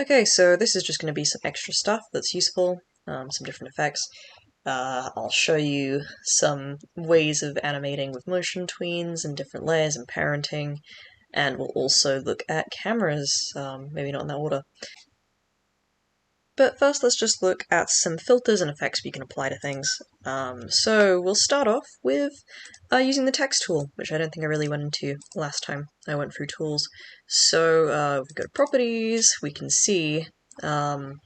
Okay, so this is just going to be some extra stuff that's useful, some different effects. I'll show you some ways of animating with motion tweens and different layers and parenting, and we'll also look at cameras, maybe not in that order. But first let's just look at some filters and effects we can apply to things. So we'll start off with using the text tool, which I don't think I really went into last time I went through tools. So we go to properties, we can see all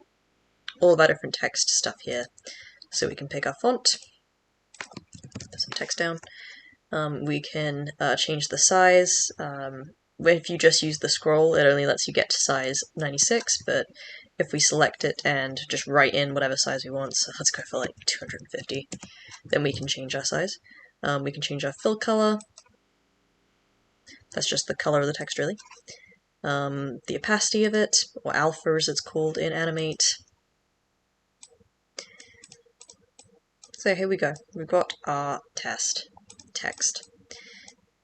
of our different text stuff here. So we can pick our font, put some text down. We can change the size. If you just use the scroll, it only lets you get to size 96, but if we select it and just write in whatever size we want, so let's go for like 250, then we can change our size. We can change our fill color. That's just the color of the text, really. The opacity of it, or alpha as it's called in Animate. So here we go. We've got our text.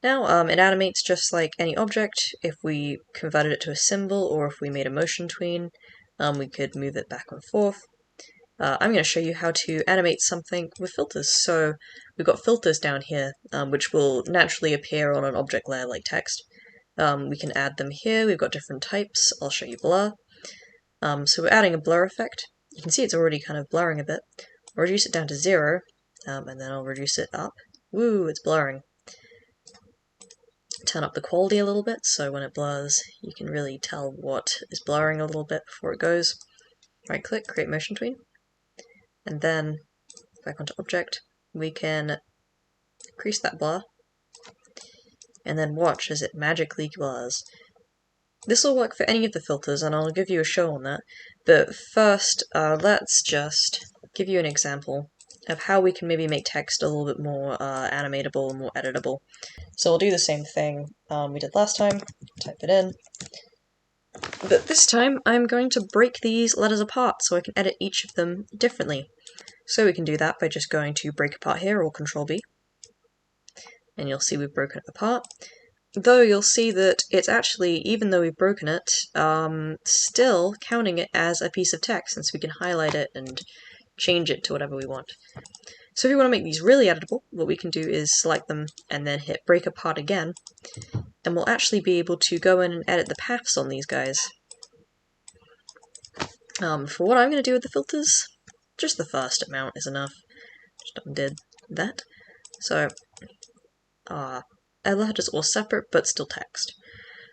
Now, it animates just like any object. If we converted it to a symbol, or if we made a motion tween, we could move it back and forth. I'm going to show you how to animate something with filters. So we've got filters down here, which will naturally appear on an object layer like text. We can add them here. We've got different types. I'll show you blur. So we're adding a blur effect. You can see it's already kind of blurring a bit. I'll reduce it down to 0, and then I'll reduce it up. Woo, it's blurring. Turn up the quality a little bit, so when it blurs, you can really tell what is blurring a little bit before it goes. Right click, create motion tween, and then back onto object, we can increase that blur, and then watch as it magically blurs. This will work for any of the filters, and I'll give you a show on that, but first, let's just give you an example of how we can maybe make text a little bit more animatable and more editable. So we'll do the same thing we did last time, type it in, but this time I'm going to break these letters apart so I can edit each of them differently. So we can do that by just going to break apart here, or Control B, and you'll see we've broken it apart. Though you'll see that it's actually, even though we've broken it, still counting it as a piece of text, since we can highlight it and change it to whatever we want. So if you want to make these really editable, what we can do is select them and then hit break apart again, and we'll actually be able to go in and edit the paths on these guys. For what I'm going to do with the filters, just the first amount is enough. Just undid that. So, our letters all separate but still text.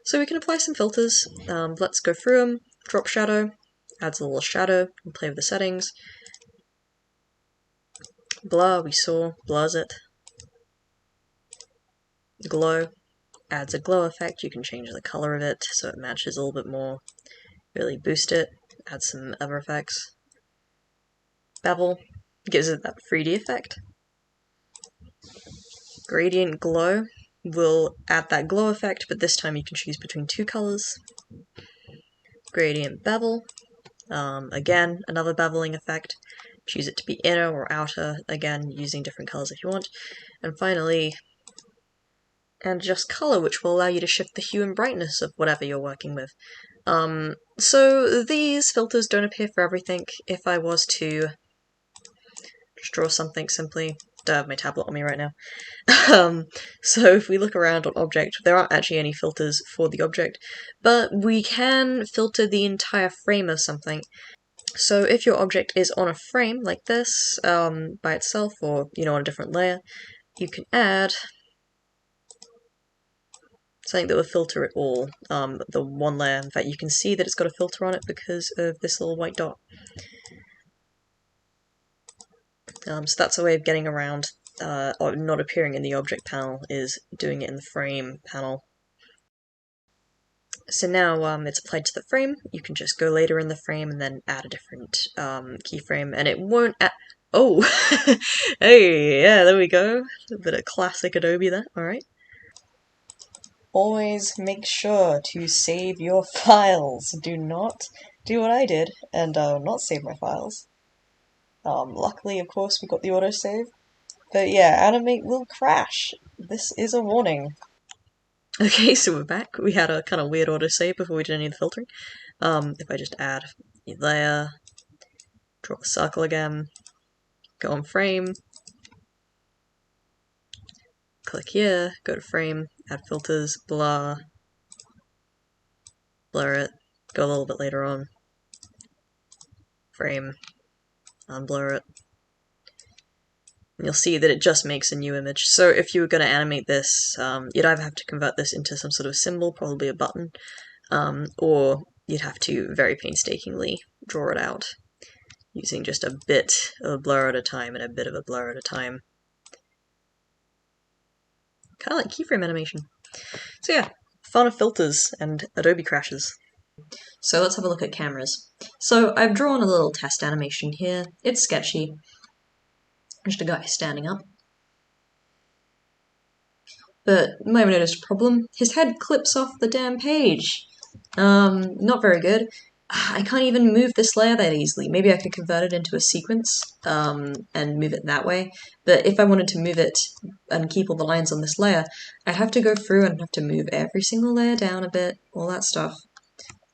So we can apply some filters. Let's go through them. Drop shadow, adds a little shadow, and play with the settings. Blur, we saw, blurs it. Glow, adds a glow effect. You can change the color of it so it matches a little bit more. Really boost it, add some other effects. Bevel, gives it that 3D effect. Gradient glow will add that glow effect, but this time you can choose between 2 colors. Gradient bevel, again, another beveling effect. Choose it to be inner or outer, again, using different colors if you want. And finally, adjust color, which will allow you to shift the hue and brightness of whatever you're working with. So these filters don't appear for everything. If I was to just draw something simply, I have my tablet on me right now. So if we look around on object, there aren't actually any filters for the object, but we can filter the entire frame of something. So if your object is on a frame like this, by itself, or on a different layer, you can add something that will filter it all, the one layer. In fact, you can see that it's got a filter on it because of this little white dot. So that's a way of getting around or not appearing in the object panel, is doing it in the frame panel. So now it's applied to the frame. You can just go later in the frame and then add a different keyframe, and it won't oh! Hey, yeah, there we go. A bit of classic Adobe there, alright. Always make sure to save your files. Do not do what I did and not save my files. Luckily, of course, we got the autosave. But yeah, Animate will crash. This is a warning. Okay, so we're back. We had a kind of weird autosave before we did any of the filtering. If I just add a new layer, draw a circle again, go on frame, click here, go to frame, add filters, blur, blur it, go a little bit later on, frame, unblur it. And you'll see that it just makes a new image. So if you were going to animate this, you'd either have to convert this into some sort of symbol, probably a button, or you'd have to very painstakingly draw it out using just a bit of a blur at a time and a bit of a blur at a time. Kind of like keyframe animation. So yeah, fun of filters and Adobe crashes. So let's have a look at cameras. So I've drawn a little test animation here. It's sketchy. Just a guy standing up. But you might have noticed a problem. His head clips off the damn page. Not very good. I can't even move this layer that easily. Maybe I could convert it into a sequence and move it that way. But if I wanted to move it and keep all the lines on this layer, I'd have to go through and have to move every single layer down a bit, all that stuff.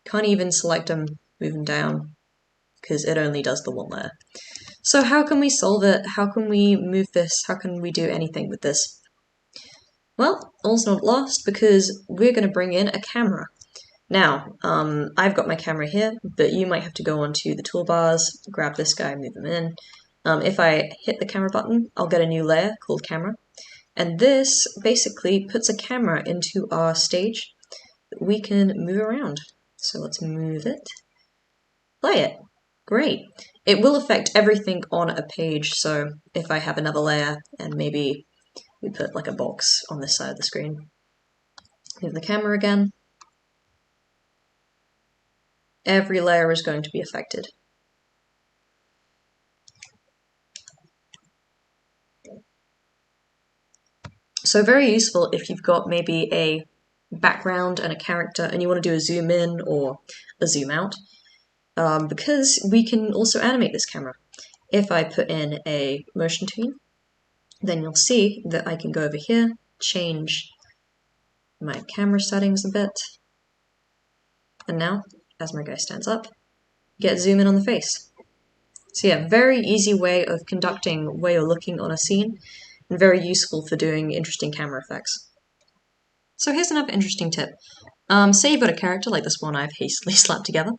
Can't even select them, move them down, because it only does the one layer. So how can we solve it? How can we move this? How can we do anything with this? Well, all's not lost, because we're going to bring in a camera. Now, I've got my camera here, but you might have to go onto the toolbars, grab this guy, move him in. If I hit the camera button, I'll get a new layer called camera. And this basically puts a camera into our stage that we can move around. So let's move it. Play it. Great. It will affect everything on a page, so if I have another layer and maybe we put like a box on this side of the screen. Move the camera again. Every layer is going to be affected. So very useful if you've got maybe a background and a character and you want to do a zoom in or a zoom out, because we can also animate this camera. If I put in a motion tween, then you'll see that I can go over here, change my camera settings a bit, and now, as my guy stands up, get zoom in on the face. So yeah, very easy way of conducting where you're looking on a scene, and very useful for doing interesting camera effects. So here's another interesting tip. Say you've got a character like this one I've hastily slapped together,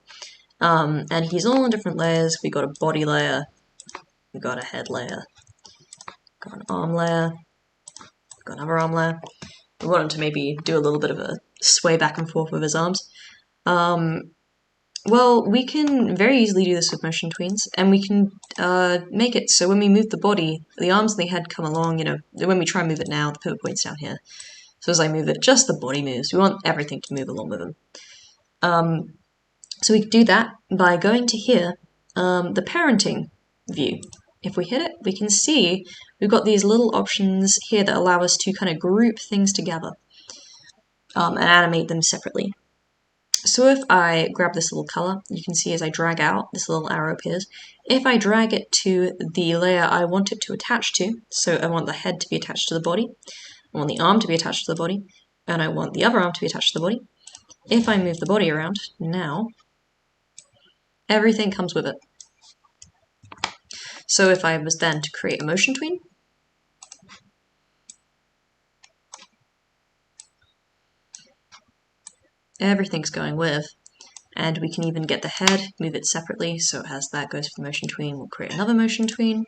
and he's all in different layers. We've got a body layer, we've got a head layer, we've got an arm layer, we've got another arm layer. We want him to maybe do a little bit of a sway back and forth with his arms. Well, we can very easily do this with motion tweens, and we can make it so when we move the body, the arms and the head come along, when we try and move it now, the pivot point's down here. So as I move it, just the body moves. We want everything to move along with them. So we can do that by going to here, the parenting view. If we hit it, we can see we've got these little options here that allow us to kind of group things together and animate them separately. So if I grab this little color, you can see as I drag out, this little arrow appears. If I drag it to the layer I want it to attach to, so I want the head to be attached to the body, I want the arm to be attached to the body, and I want the other arm to be attached to the body. If I move the body around, now, everything comes with it. So if I was then to create a motion tween, everything's going with, and we can even get the head, move it separately, so it has that goes for the motion tween. We'll create another motion tween.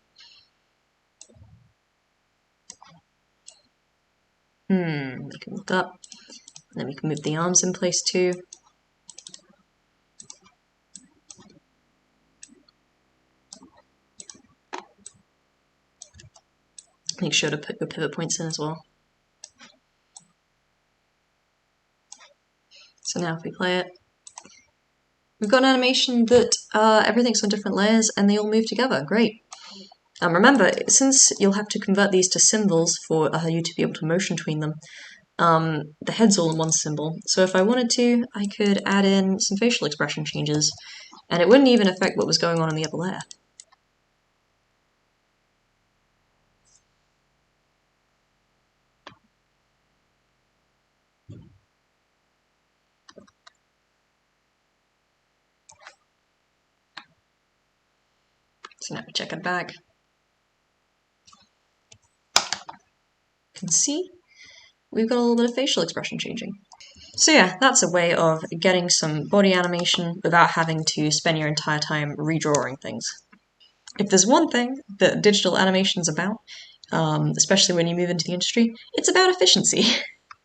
We can look up, and then we can move the arms in place too. Make sure to put your pivot points in as well. So now if we play it, we've got an animation that everything's on different layers and they all move together. Great. Remember, since you'll have to convert these to symbols for you to be able to motion tween them, the head's all in one symbol. So if I wanted to, I could add in some facial expression changes, and it wouldn't even affect what was going on in the upper layer. So now we check it back. You can see we've got a little bit of facial expression changing. So yeah, that's a way of getting some body animation without having to spend your entire time redrawing things. If there's one thing that digital animation's about, especially when you move into the industry, it's about efficiency.